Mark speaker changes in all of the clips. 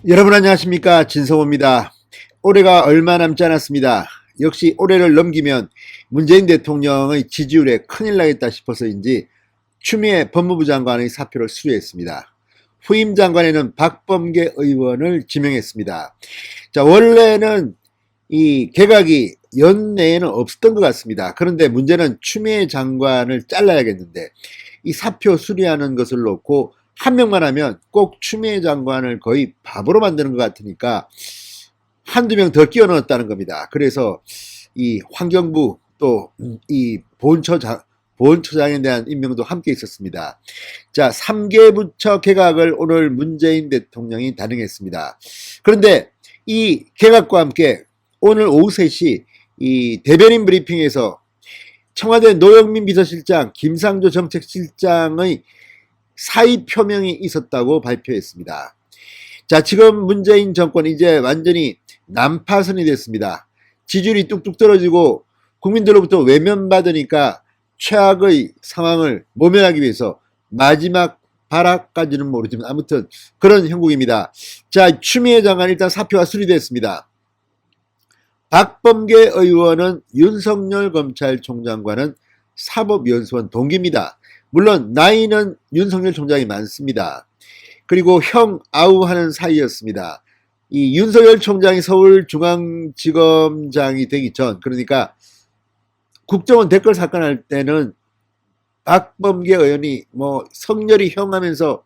Speaker 1: 여러분 안녕하십니까, 진성호입니다. 올해가 얼마 남지 않았습니다. 역시 올해를 넘기면 문재인 대통령의 지지율에 큰일 나겠다 싶어서인지 추미애 법무부 장관의 사표를 수리했습니다. 후임 장관에는 박범계 의원을 지명했습니다. 자, 원래는 이 개각이 연내에는 없었던 것 같습니다. 그런데 문제는 추미애 장관을 잘라야겠는데 이 사표 수리하는 것을 놓고 한 명만 하면 꼭 추미애 장관을 거의 바보로 만드는 것 같으니까 한두 명 더 끼워 넣었다는 겁니다. 그래서 이 환경부 또 이 보훈처장에 대한 임명도 함께 있었습니다. 자, 3개 부처 개각을 오늘 문재인 대통령이 단행했습니다. 그런데 이 개각과 함께 오늘 오후 3시 이 대변인 브리핑에서 청와대 노영민 비서실장, 김상조 정책실장의 사의 표명이 있었다고 발표했습니다. 자, 지금 문재인 정권 이제 완전히 난파선이 됐습니다. 지지율이 뚝뚝 떨어지고 국민들로부터 외면받으니까 최악의 상황을 모면하기 위해서 마지막 발악까지는 모르지만 아무튼 그런 형국입니다. 자, 추미애 장관 일단 사표가 수리됐습니다. 박범계 의원은 윤석열 검찰총장과는 사법연수원 동기입니다. 물론 나이는 윤석열 총장이 많습니다. 그리고 형 아우하는 사이였습니다. 이 윤석열 총장이 서울중앙지검장이 되기 전, 그러니까 국정원 댓글 사건 할 때는 박범계 의원이 뭐 성렬이 형 하면서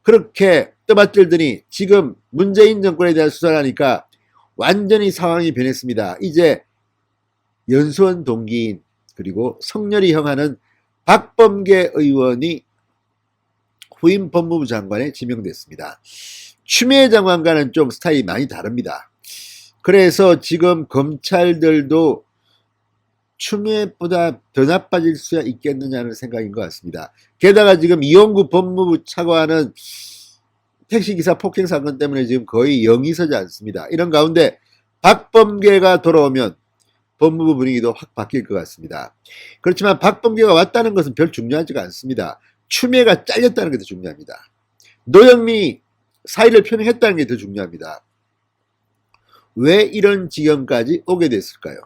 Speaker 1: 그렇게 떠받들더니 지금 문재인 정권에 대한 수사를 하니까 완전히 상황이 변했습니다. 이제 연수원 동기인 그리고 성렬이 형 하는 박범계 의원이 후임 법무부 장관에 지명됐습니다. 추미애 장관과는 좀 스타일이 많이 다릅니다. 그래서 지금 검찰들도 추미애보다 더 나빠질 수 있겠느냐는 생각인 것 같습니다. 게다가 지금 이용구 법무부 차관은 택시기사 폭행 사건 때문에 지금 거의 영이 서지 않습니다. 이런 가운데 박범계가 돌아오면 법무부 분위기도 확 바뀔 것 같습니다. 그렇지만 박범계가 왔다는 것은 별 중요하지가 않습니다. 추미애가 잘렸다는 게 더 중요합니다. 노영민이 사의를 표명했다는 게 더 중요합니다. 왜 이런 지경까지 오게 됐을까요?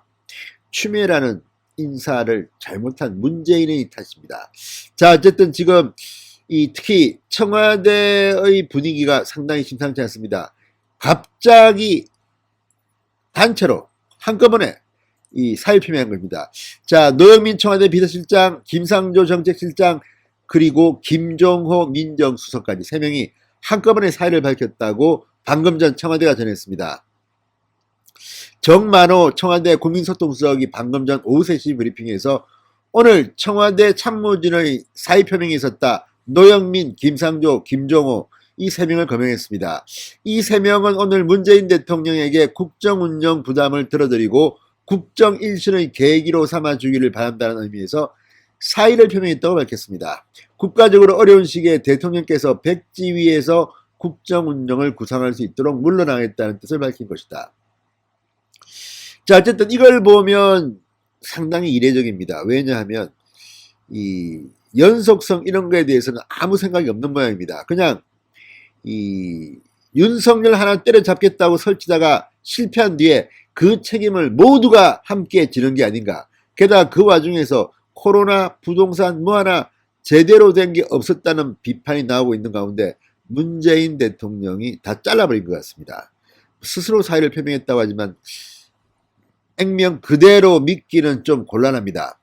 Speaker 1: 추미애라는 인사를 잘못한 문재인의 탓입니다. 자, 어쨌든 지금 특히 청와대의 분위기가 상당히 심상치 않습니다. 갑자기 단체로 한꺼번에 이 사의 표명한 겁니다. 자, 노영민 청와대 비서실장, 김상조 정책실장, 그리고 김종호 민정수석까지 3명이 한꺼번에 사의를 밝혔다고 방금 전 청와대가 전했습니다. 정만호 청와대 국민소통수석이 방금 전 오후 3시 브리핑에서 오늘 청와대 참모진의 사의 표명이 있었다. 노영민, 김상조, 김종호 이 3명을 거명했습니다. 이 3명은 오늘 문재인 대통령에게 국정운영 부담을 들어드리고 국정 1순의 계기로 삼아주기를 바란다는 의미에서 사의를 표명했다고 밝혔습니다. 국가적으로 어려운 시기에 대통령께서 백지위에서 국정운영을 구상할 수 있도록 물러나겠다는 뜻을 밝힌 것이다. 자, 어쨌든 이걸 보면 상당히 이례적입니다. 왜냐하면 이 연속성 이런 거에 대해서는 아무 생각이 없는 모양입니다. 그냥 이 윤석열 하나 때려잡겠다고 설치다가 실패한 뒤에 그 책임을 모두가 함께 지는 게 아닌가. 게다가 그 와중에서 코로나, 부동산 뭐 하나 제대로 된 게 없었다는 비판이 나오고 있는 가운데 문재인 대통령이 다 잘라버린 것 같습니다. 스스로 사의를 표명했다고 하지만 액면 그대로 믿기는 좀 곤란합니다.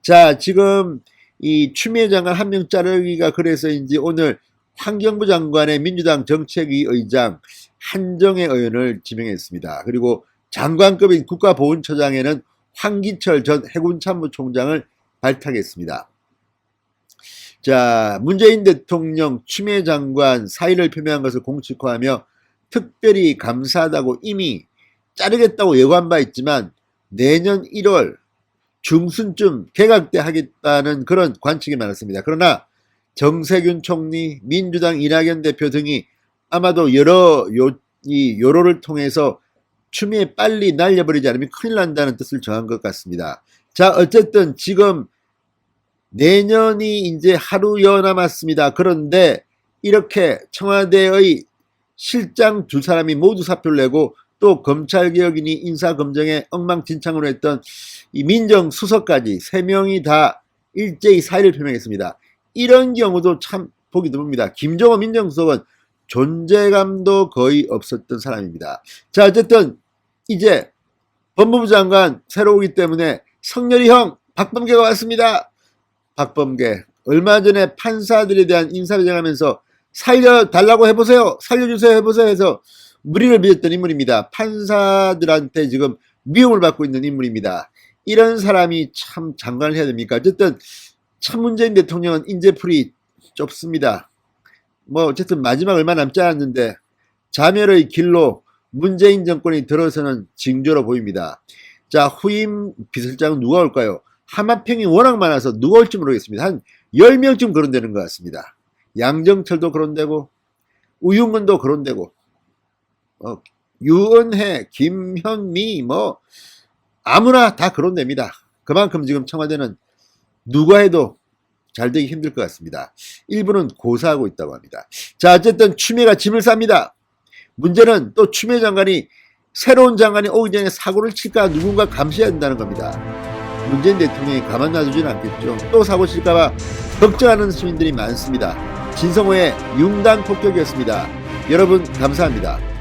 Speaker 1: 자, 지금 이 추미애 장관 한 명 자르기가 그래서인지 오늘 환경부 장관의 민주당 정책위 의장 한정혜 의원을 지명했습니다. 그리고 장관급인 국가보훈처장에는 황기철 전 해군참모총장을 발탁했습니다. 자, 문재인 대통령 추미애 장관 사의를 표명한 것을 공식화하며 특별히 감사하다고 이미 자르겠다고 예고한 바 있지만 내년 1월 중순쯤 개각 때 하겠다는 그런 관측이 많았습니다. 그러나 정세균 총리, 민주당 이낙연 대표 등이 아마도 여러 요로를 통해서 추미애 빨리 날려버리지 않으면 큰일 난다는 뜻을 정한 것 같습니다. 자, 어쨌든 지금 내년이 이제 하루여 남았습니다. 그런데 이렇게 청와대의 실장 두 사람이 모두 사표를 내고 또 검찰개혁이니 인사검증에 엉망진창으로 했던 이 민정수석까지 3명이 다 일제히 사의를 표명했습니다. 이런 경우도 참 보기 드뭅니다. 김정호 민정수석은 존재감도 거의 없었던 사람입니다. 자, 어쨌든 이제 법무부 장관 새로 오기 때문에 성렬이 형 박범계가 왔습니다. 박범계 얼마 전에 판사들에 대한 인사배정하면서 살려달라고 해보세요, 살려주세요 해보세요 해서 물의를 빚었던 인물입니다. 판사들한테 지금 미움을 받고 있는 인물입니다. 이런 사람이 참 장관을 해야 됩니까? 어쨌든 참 문재인 대통령은 인재풀이 좁습니다. 뭐 어쨌든 마지막 얼마 남지 않았는데 자멸의 길로 문재인 정권이 들어서는 징조로 보입니다. 자, 후임 비서실장은 누가 올까요? 하마평이 워낙 많아서 누가 올지 모르겠습니다. 한 10명쯤 거론되는 것 같습니다. 양정철도 거론되고 우윤근도 거론되고 유은혜, 김현미 뭐 아무나 다 거론됩니다. 그만큼 지금 청와대는 누가 해도 잘 되기 힘들 것 같습니다. 일부는 고사하고 있다고 합니다. 자, 어쨌든 추미애가 짐을 쌉니다. 문제는 또 추미애 장관이 새로운 장관이 오기 전에 사고를 칠까 누군가 감시해야 된다는 겁니다. 문재인 대통령이 가만 놔두지는 않겠죠. 또 사고 칠까봐 걱정하는 시민들이 많습니다. 진성호의 융단 폭격이었습니다. 여러분 감사합니다.